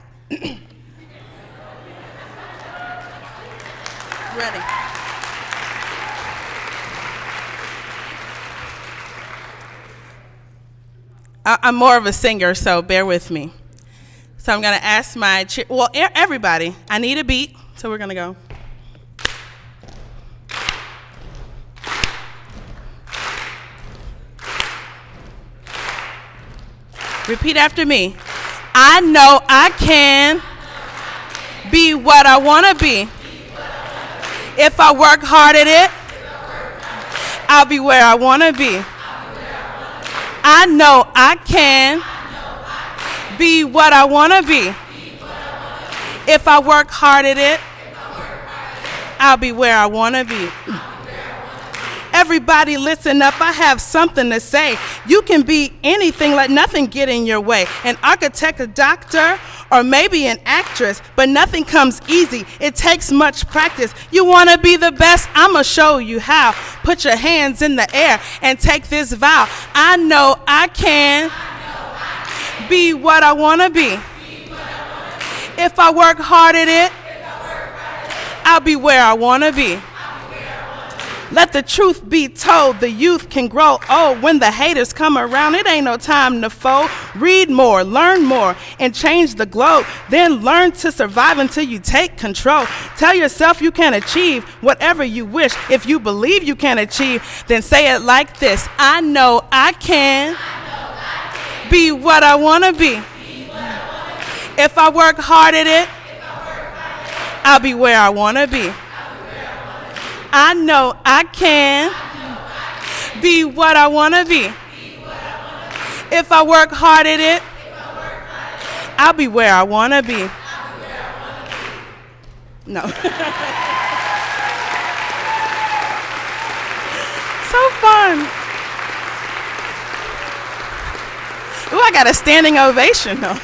Ready. I'm more of a singer, so bear with me. So I'm going to ask my, everybody, I need a beat, so we're going to go. Repeat after me. I know I can be what I want to be. If I work hard at it, I'll be where I want to be. I know I can be what I want to be. If I work hard at it, I'll be where I want to be. Everybody listen up, I have something to say. You can be anything, let nothing get in your way. An architect, a doctor, or maybe an actress, but nothing comes easy. It takes much practice. You want to be the best? I'ma show you how. Put your hands in the air and take this vow. I know I can be what I want to be. If I work hard at it, I'll be where I want to be. Let the truth be told, the youth can grow old. When the haters come around, it ain't no time to fold. Read more, learn more, and change the globe. Then learn to survive until you take control. Tell yourself you can achieve whatever you wish. If you believe you can achieve, then say it like this. I know I can be what I want to be. If I work hard at it, I'll be where I want to be. I know I can be what I want to be. If I work hard at it, I'll be where I want to be. No. So fun. Ooh, I got a standing ovation though.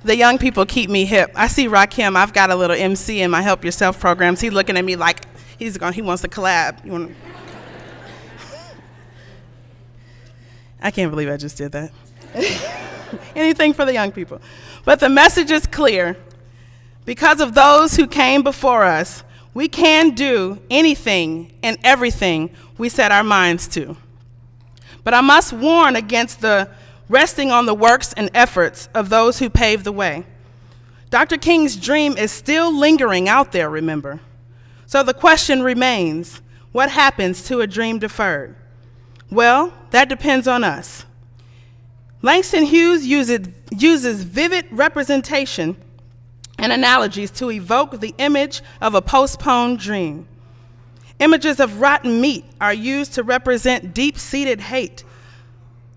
The young people keep me hip. I see Rakim, I've got a little MC in my Help Yourself programs. He's looking at me like he wants to collab. I can't believe I just did that. Anything for the young people. But the message is clear. Because of those who came before us, we can do anything and everything we set our minds to. But I must warn against the resting on the works and efforts of those who paved the way. Dr. King's dream is still lingering out there, remember. So the question remains, what happens to a dream deferred? Well, that depends on us. Langston Hughes uses vivid representation and analogies to evoke the image of a postponed dream. Images of rotten meat are used to represent deep-seated hate,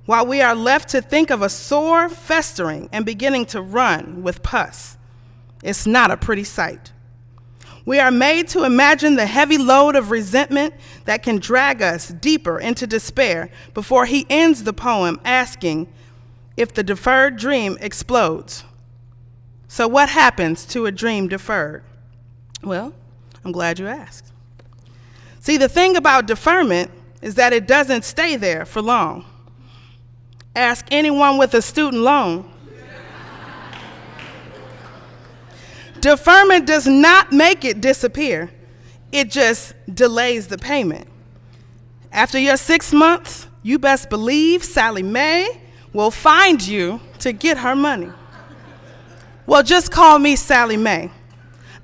while we are left to think of a sore festering and beginning to run with pus. It's not a pretty sight. We are made to imagine the heavy load of resentment that can drag us deeper into despair before he ends the poem asking if the deferred dream explodes. So what happens to a dream deferred? Well, I'm glad you asked. See, the thing about deferment is that it doesn't stay there for long. Ask anyone with a student loan. Deferment does not make it disappear. It just delays the payment. After your 6 months, you best believe Sally Mae will find you to get her money. Well, just call me Sally Mae.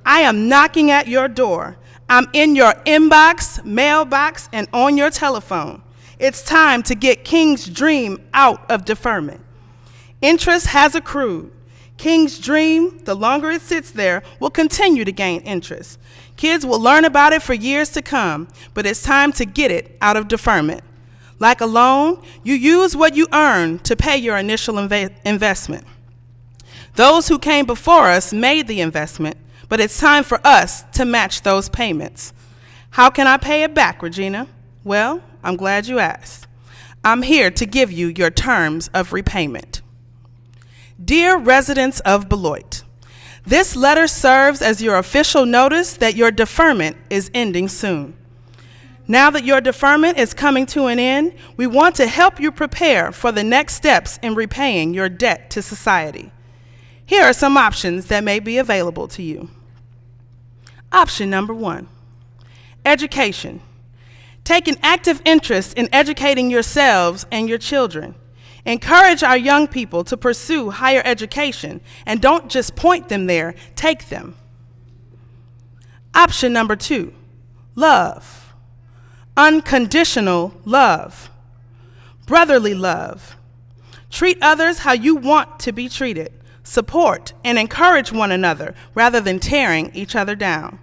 I am knocking at your door. I'm in your inbox, mailbox, and on your telephone. It's time to get King's dream out of deferment. Interest has accrued. King's dream, the longer it sits there, will continue to gain interest. Kids will learn about it for years to come, but it's time to get it out of deferment. Like a loan, you use what you earn to pay your initial investment. Those who came before us made the investment, but it's time for us to match those payments. How can I pay it back, Regina? Well, I'm glad you asked. I'm here to give you your terms of repayment. Dear residents of Beloit, this letter serves as your official notice that your deferment is ending soon. Now that your deferment is coming to an end, we want to help you prepare for the next steps in repaying your debt to society. Here are some options that may be available to you. Option number 1, education. Take an active interest in educating yourselves and your children. Encourage our young people to pursue higher education, and don't just point them there, take them. Option number 2, love. Unconditional love. Brotherly love. Treat others how you want to be treated. Support and encourage one another rather than tearing each other down.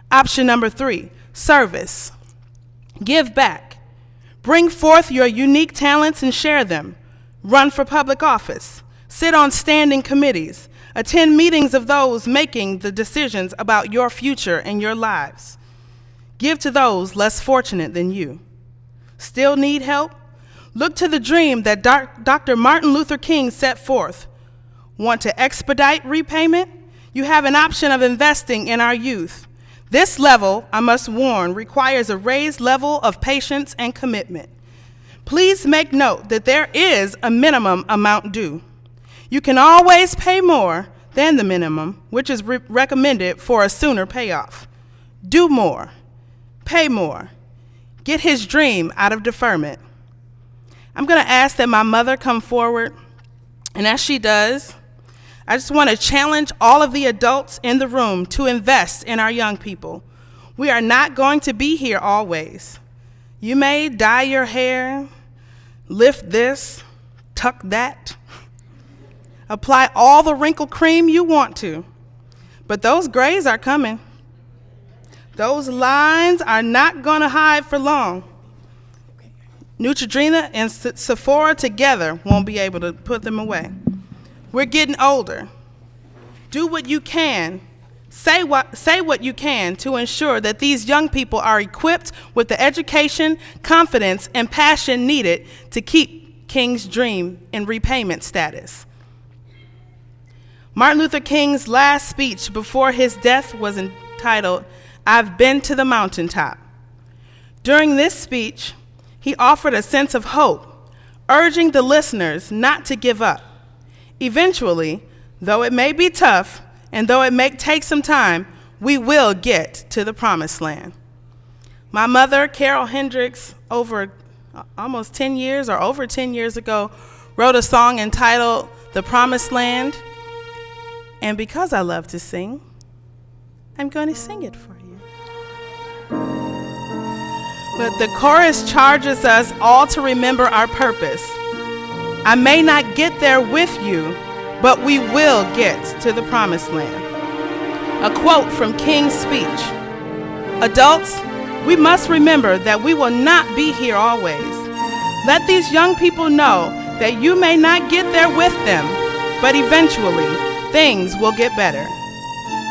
Option number 3, service. Give back. Bring forth your unique talents and share them. Run for public office. Sit on standing committees. Attend meetings of those making the decisions about your future and your lives. Give to those less fortunate than you. Still need help? Look to the dream that Dr. Martin Luther King set forth. Want to expedite repayment? You have an option of investing in our youth. This level, I must warn, requires a raised level of patience and commitment. Please make note that there is a minimum amount due. You can always pay more than the minimum, which is recommended for a sooner payoff. Do more. Pay more. Get his dream out of deferment. I'm going to ask that my mother come forward, and as she does, I just want to challenge all of the adults in the room to invest in our young people. We are not going to be here always. You may dye your hair, lift this, tuck that, apply all the wrinkle cream you want to, but those grays are coming. Those lines are not going to hide for long. Neutrogena and Sephora together won't be able to put them away. We're getting older. Do what you can, say what you can to ensure that these young people are equipped with the education, confidence, and passion needed to keep King's dream in repayment status. Martin Luther King's last speech before his death was entitled, "I've Been to the Mountaintop." During this speech, he offered a sense of hope, urging the listeners not to give up. Eventually, though it may be tough and though it may take some time, we will get to the promised land. My mother, Carol Hendrix, over 10 years ago, wrote a song entitled "The Promised Land." And because I love to sing, I'm going to sing it for you. But the chorus charges us all to remember our purpose. I may not get there with you, but we will get to the promised land. A quote from King's speech. Adults, we must remember that we will not be here always. Let these young people know that you may not get there with them, but eventually things will get better.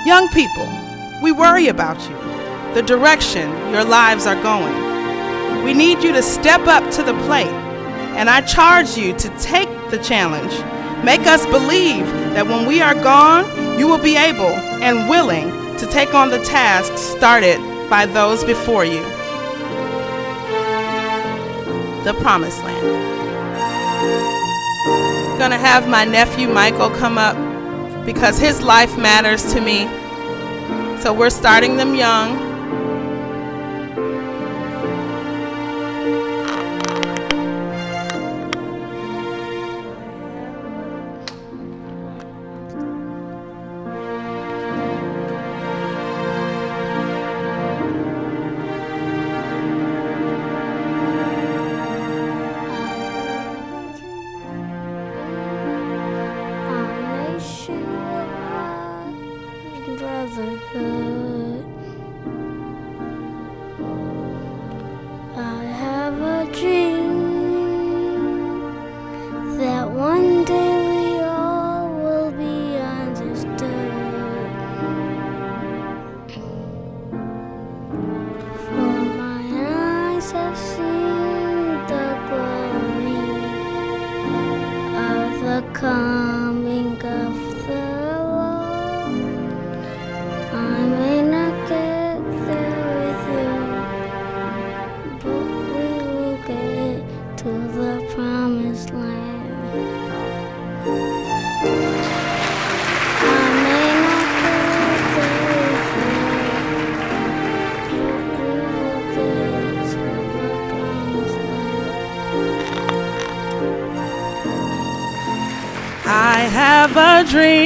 Young people, we worry about you, the direction your lives are going. We need you to step up to the plate, and I charge you to take the challenge. Make us believe that when we are gone, you will be able and willing to take on the tasks started by those before you. The Promised Land. I'm gonna have my nephew Michael come up because his life matters to me. So we're starting them young. Brotherhood. I have a dream that one day we all will be understood. For my eyes have seen the glory of the coming of the I may not get there with you, but we will get to the promised land. I may not get there with you, but we will get to the promised land. I have a dream.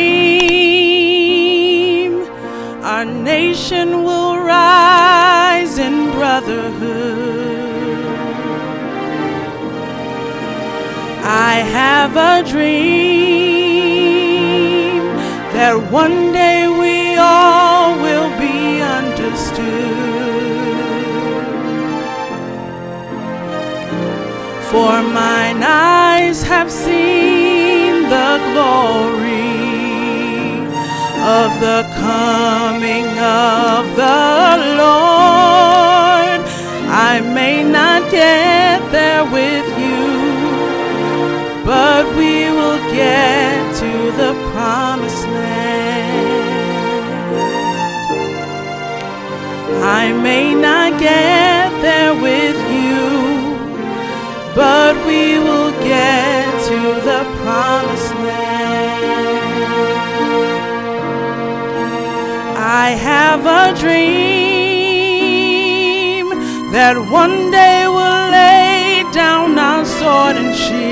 Our nation will rise in brotherhood. I have a dream that one day we all will be understood. For mine eyes have seen the glory of the coming of the Lord. I may not get there with you, but we will get to the promised land. I may not get there with you, but we will get to the promised land. I have a dream that one day we'll lay down our sword and shield.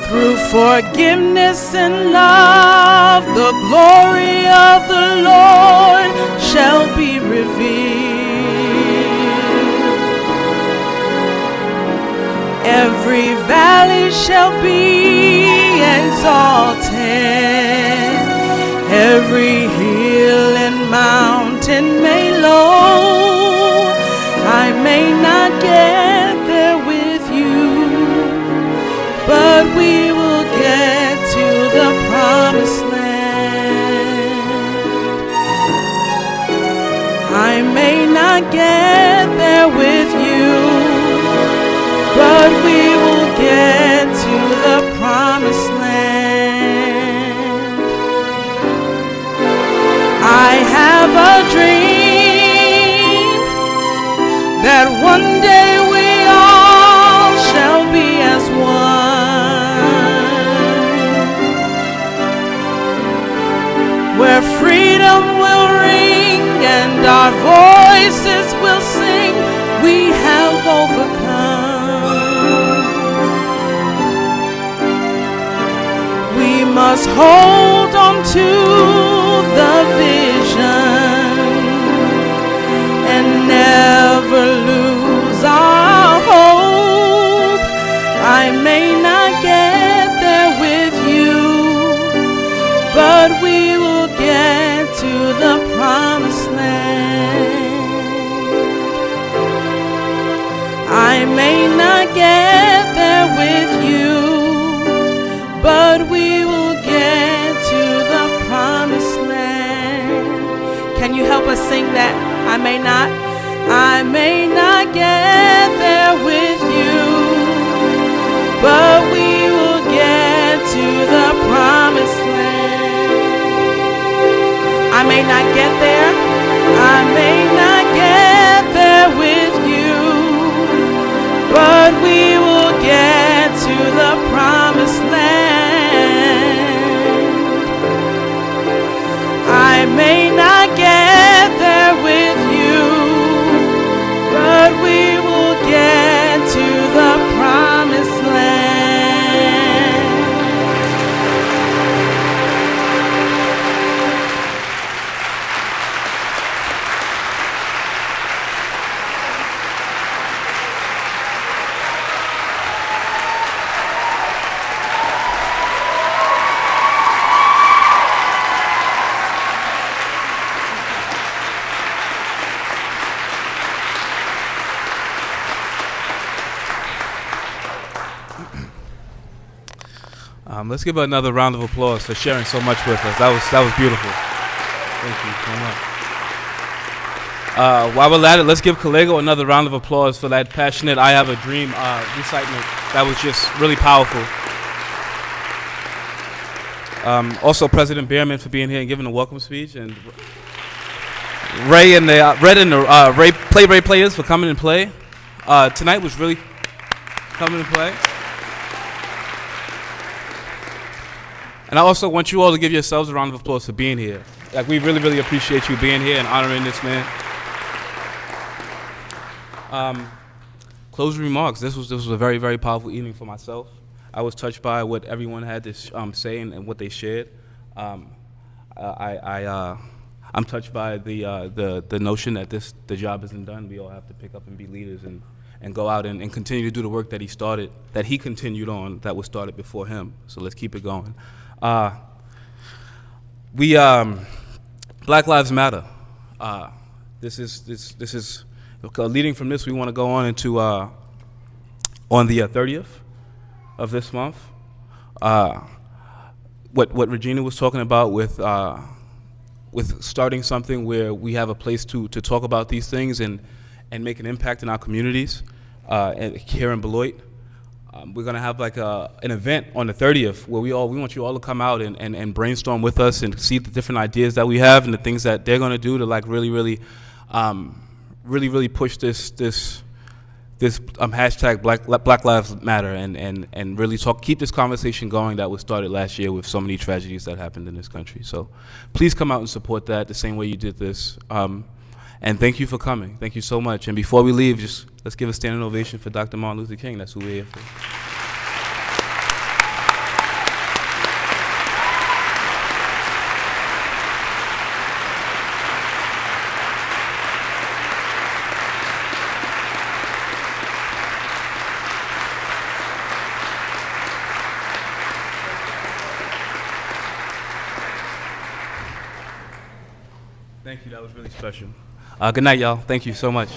Through forgiveness and love, the glory of the Lord shall be revealed. Every valley shall be exalted, every hill and mountain made low. One day we all shall be as one, where freedom will ring and our voices will sing, we have overcome. We must hold on to the vision and never lose our hope. I may not get there with you, but we will get to the promised land. I may not get there with you, but we will get to the promised land. Can you help us sing that? I may not get there with you, but we will get to the promised land. I may not get there, I may not get there with you, but we will get to the promised land. I may not get there with you, but we will get to the promised land. Let's give another round of applause for sharing so much with us. That was beautiful. Thank you so much. While we're at it, let's give Kalego another round of applause for that passionate "I Have a Dream" recitement. That was just really powerful. Also, President Behrman for being here and giving a welcome speech, and Ray and the Ray players for coming and play. Tonight was really coming and play. And I also want you all to give yourselves a round of applause for being here. Like, we really, really appreciate you being here and honoring this man. Closing remarks. This was a very, very powerful evening for myself. I was touched by what everyone had to say and what they shared. I'm touched by the notion that the job isn't done. We all have to pick up and be leaders and go out and continue to do the work that he started, that he continued on, that was started before him. So let's keep it going. Black Lives Matter. This is leading from this. We want to go on into on the 30th of this month. What Regina was talking about with starting something where we have a place to talk about these things and make an impact in our communities here in Beloit. We're gonna have like an event on the 30th where we want you all to come out and brainstorm with us and see the different ideas that we have and the things that they're gonna do to like really push this hashtag Black Lives Matter and really keep this conversation going that was started last year with so many tragedies that happened in this country. So please come out and support that the same way you did this. And thank you for coming. Thank you so much. And before we leave, just let's give a standing ovation for Dr. Martin Luther King. That's who we're here for. Thank you. That was really special. Good night, y'all. Thank you so much.